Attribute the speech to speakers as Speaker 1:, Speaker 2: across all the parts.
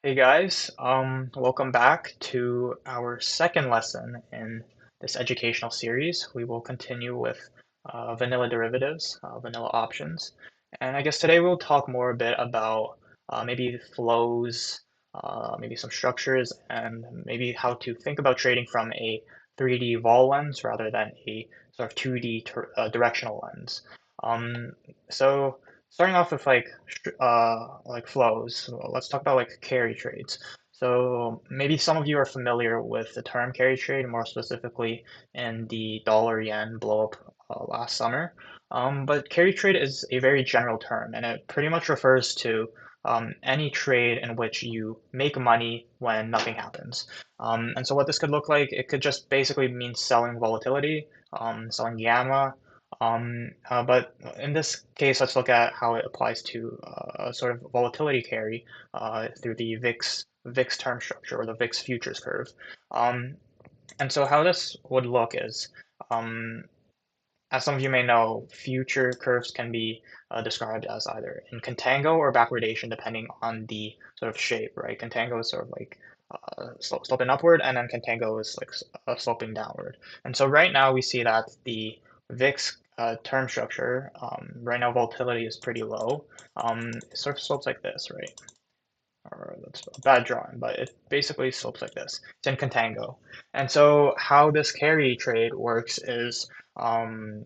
Speaker 1: Hey guys, welcome back to our second lesson in this educational series. We will continue with vanilla derivatives, vanilla options. And I guess today we'll talk more a bit about maybe flows, maybe some structures, and maybe how to think about trading from a 3D vol lens rather than a sort of 2D directional lens. Um, so starting off with like flows, so let's talk about like carry trades. So maybe some of you are familiar with the term carry trade, more specifically in the dollar yen blow up last summer. But carry trade is a very general term, and it pretty much refers to any trade in which you make money when nothing happens. And so what this could look like, it could just basically mean selling volatility, selling gamma, but in this case, let's look at how it applies to a sort of volatility carry through the VIX term structure or the VIX futures curve. Um, and so how this would look is, um, as some of you may know, future curves can be described as either in contango or backwardation, depending on the sort of shape, right? Contango is sort of like sloping upward, and then contango is like sloping downward. And so right now we see that the VIX term structure, right now volatility is pretty low. It sort of slopes like this, right? Or that's a bad drawing, but it basically slopes like this. It's in contango. And so how this carry trade works is um,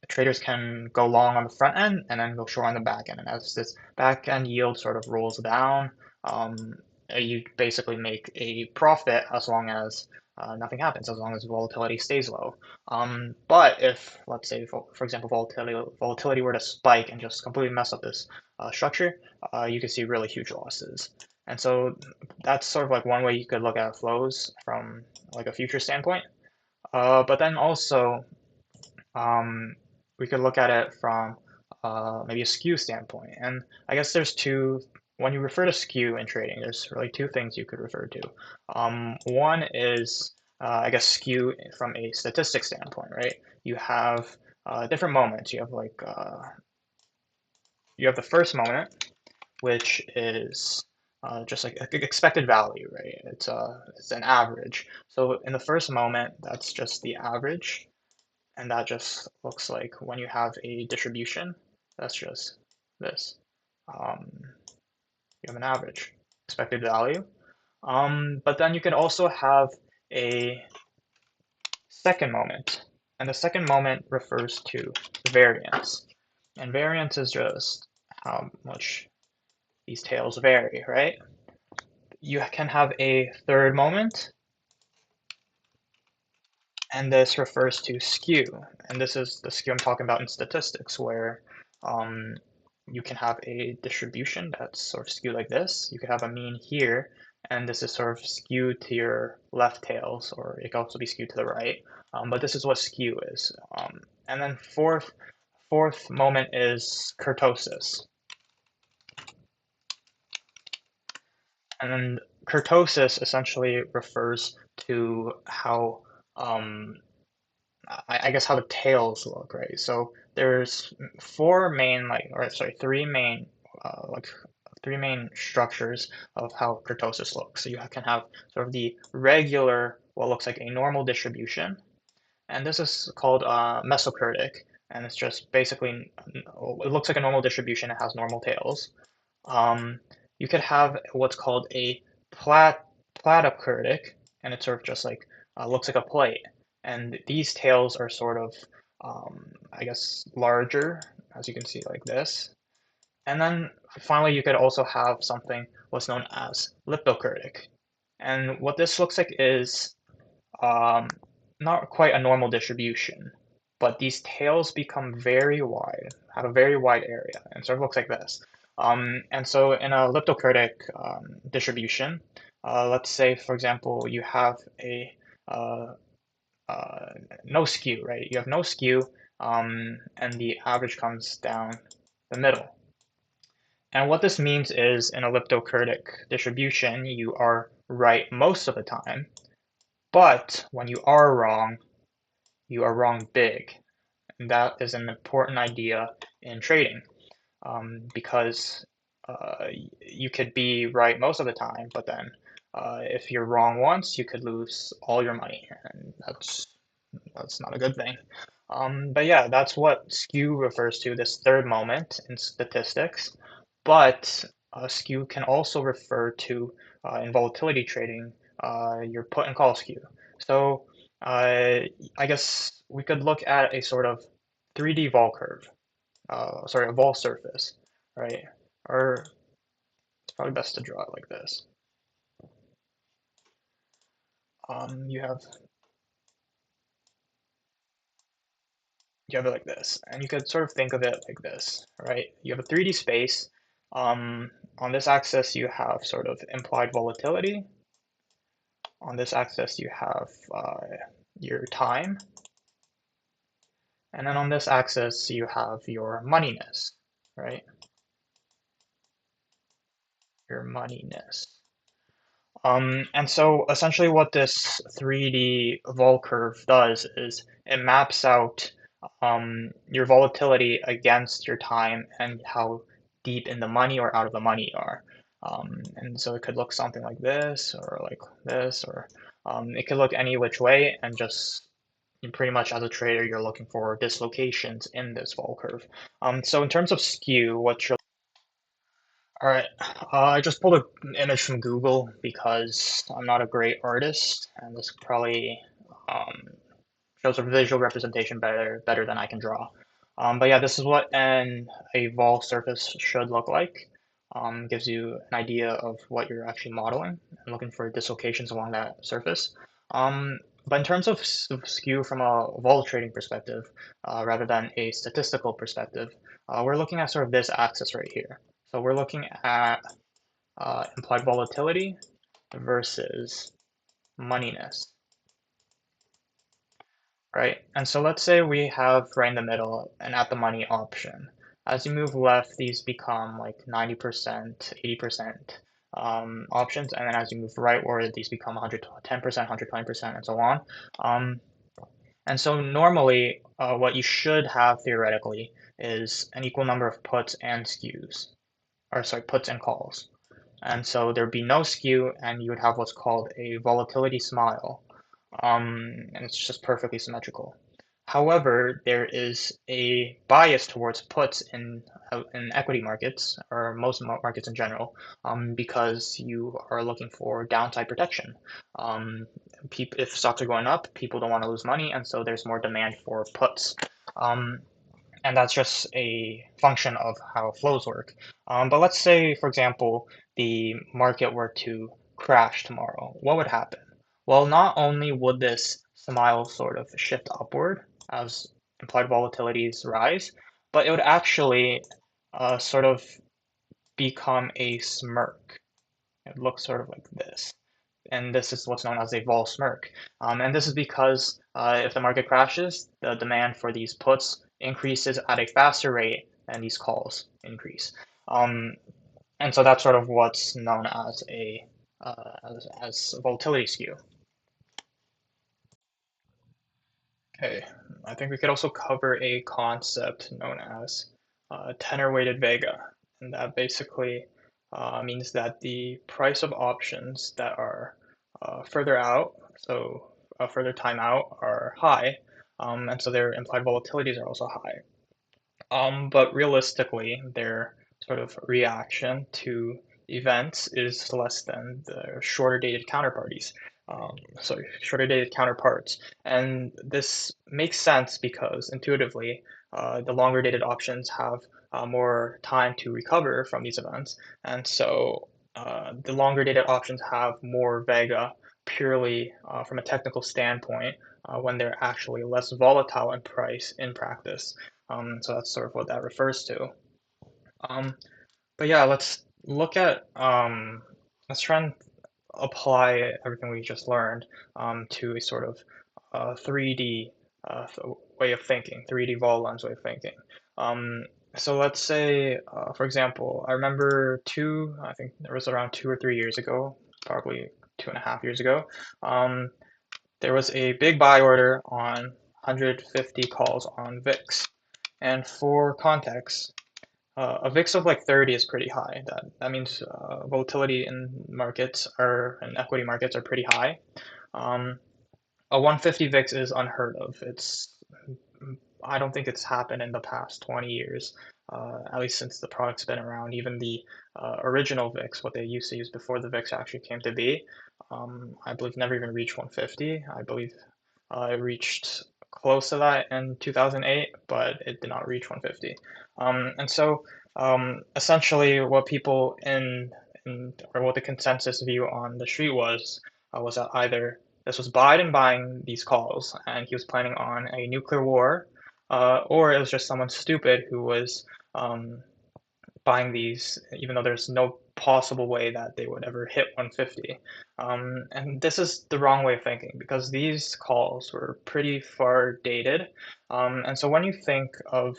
Speaker 1: traders can go long on the front end and then go short on the back end. And as this back end yield sort of rolls down, um, you basically make a profit as long as nothing happens, as long as volatility stays low. But if, let's say, for example, volatility were to spike and just completely mess up this structure, you could see really huge losses. And so that's sort of like one way you could look at flows from like a future standpoint. But then also um, we could look at it from maybe a skew standpoint. And I guess there's two, when you refer to skew in trading, there's really two things you could refer to. One is, I guess, skew from a statistics standpoint, right? You have different moments. You have the first moment, which is just like expected value, right? It's an average. So in the first moment, that's just the average, and that just looks like when you have a distribution, that's just this. Um, you have an average expected value. But then you can also have a second moment, and the second moment refers to variance. And variance is just how much these tails vary, right? You can have a third moment, and this refers to skew. And this is the skew I'm talking about in statistics, where um, you can have a distribution that's sort of skewed like this. You could have a mean here, and this is sort of skewed to your left tails, or it can also be skewed to the right. But this is what skew is. And then fourth moment is kurtosis. And then kurtosis essentially refers to how I guess how the tails look, right? So there's three main, like three main structures of how kurtosis looks. So you can have sort of the regular, what looks like a normal distribution, and this is called mesokurtic, and it's just basically, it looks like a normal distribution. It has normal tails. Um, you could have what's called a platypurtic, and it sort of just like looks like a plate. And these tails are sort of, I guess, larger, as you can see, like this. And then finally, you could also have something what's known as liptokurtic. And what this looks like is um, not quite a normal distribution, but these tails become very wide, have a very wide area, and sort of looks like this. And so in a elliptokurtic distribution, let's say, for example, you have a uh, uh, no skew, right? You have no skew, and the average comes down the middle. And what this means is in a elliptokurtic distribution, you are right most of the time, but when you are wrong big. And that is an important idea in trading because you could be right most of the time, but then if you're wrong once, you could lose all your money, and that's not a good thing. But yeah, that's what skew refers to, this third moment in statistics. But skew can also refer to, in volatility trading, your put and call skew. So I guess we could look at a sort of 3D vol curve, sorry, a vol surface, right? Or it's probably best to draw it like this. You have it like this, and you could sort of think of it like this, right? You have a 3D space. On this axis, you have sort of implied volatility. On this axis, you have your time. And then on this axis, you have your moneyness, right? Your moneyness. And so essentially what this 3D vol curve does is it maps out your volatility against your time and how deep in the money or out of the money you are. And so it could look something like this or like this, or it could look any which way, and just pretty much as a trader, you're looking for dislocations in this vol curve. So in terms of skew, what you're all right, I just pulled an image from Google because I'm not a great artist, and this probably um, shows a visual representation better than I can draw. But yeah, this is what a vol surface should look like. Gives you an idea of what you're actually modeling and looking for dislocations along that surface. But in terms of skew from a vol trading perspective, rather than a statistical perspective, we're looking at sort of this axis right here. So we're looking at implied volatility versus moneyness, right? And so let's say we have right in the middle an at the money option. As you move left, these become like 90%, 80% options, and then as you move rightward, these become 110%, 120%, and so on. Um, and so normally, what you should have theoretically is an equal number of puts and skews, or sorry, puts and calls. And so there'd be no skew, and you would have what's called a volatility smile, and it's just perfectly symmetrical. However, there is a bias towards puts in equity markets, or most markets in general, because you are looking for downside protection. If stocks are going up, people don't want to lose money, and so there's more demand for puts. Um, and that's just a function of how flows work. But let's say, for example, the market were to crash tomorrow. What would happen? Well, not only would this smile sort of shift upward as implied volatilities rise, but it would actually sort of become a smirk. It looks sort of like this. And this is what's known as a vol smirk. And this is because if the market crashes, the demand for these puts increases at a faster rate than these calls increase. Um, and so that's sort of what's known as as volatility skew. Okay, I think we could also cover a concept known as tenor-weighted vega, and that basically means that the price of options that are further out, so further time out, are high, and so their implied volatilities are also high. But realistically, their sort of reaction to events is less than the shorter dated counterparties. Sorry, shorter dated counterparts. And this makes sense because intuitively, the longer dated options have more time to recover from these events. And so the longer dated options have more vega purely from a technical standpoint when they're actually less volatile in price in practice. So that's sort of what that refers to. Um, but yeah, let's try and apply everything we just learned to a sort of 3D way of thinking, 3D vol lens way of thinking. Um, so let's say, for example, I remember I think there was around 2 or 3 years ago, probably 2.5 years ago, um, there was a big buy order on 150 calls on VIX. And for context, A VIX of like 30 is pretty high. That means volatility in equity markets are pretty high. Um, a 150 VIX is unheard of. I don't think it's happened in the past 20 years, at least since the product's been around. Even the original VIX, what they used to use before the VIX actually came to be, I believe never even reached 150. I believe it reached close to that in 2008, but it did not reach 150. Essentially, what people or what the consensus view on the street was that either this was Biden buying these calls and he was planning on a nuclear war, or it was just someone stupid who was um, buying these, even though there's no possible way that they would ever hit 150. And this is the wrong way of thinking because these calls were pretty far dated. And so when you think of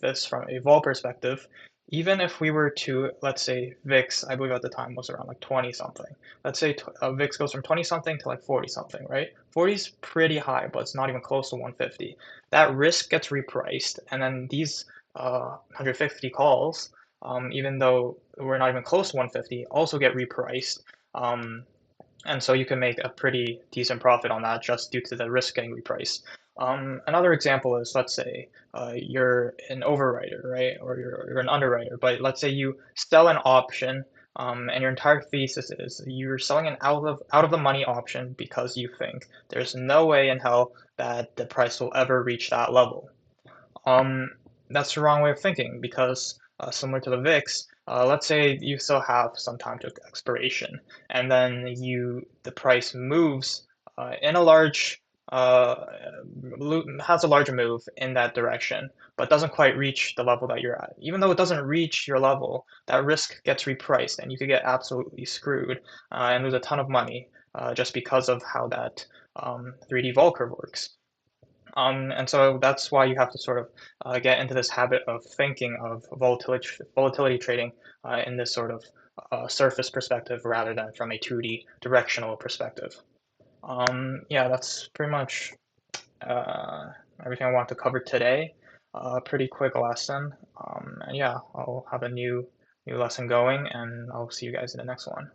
Speaker 1: this from a vol perspective, even if we were to, let's say, VIX, I believe at the time was around like 20 something. Let's say VIX goes from 20 something to like 40 something, right? 40 is pretty high, but it's not even close to 150. That risk gets repriced, and then these 150 calls, even though we're not even close to 150, also get repriced. Um, and so you can make a pretty decent profit on that just due to the risk getting repriced. Another example is, let's say you're an overwriter, right? Or you're an underwriter, but let's say you sell an option, and your entire thesis is you're selling an out of the money option because you think there's no way in hell that the price will ever reach that level. Um, that's the wrong way of thinking because similar to the VIX, let's say you still have some time to expiration, and then the price moves in a large uh, has a larger move in that direction, but doesn't quite reach the level that you're at. Even though it doesn't reach your level, that risk gets repriced, and you could get absolutely screwed and lose a ton of money just because of how that 3D vol curve works. And so that's why you have to sort of get into this habit of thinking of volatility trading in this sort of surface perspective rather than from a 2D directional perspective. Yeah, that's pretty much uh, everything I want to cover today. Pretty quick lesson. And yeah, I'll have a new lesson going, and I'll see you guys in the next one.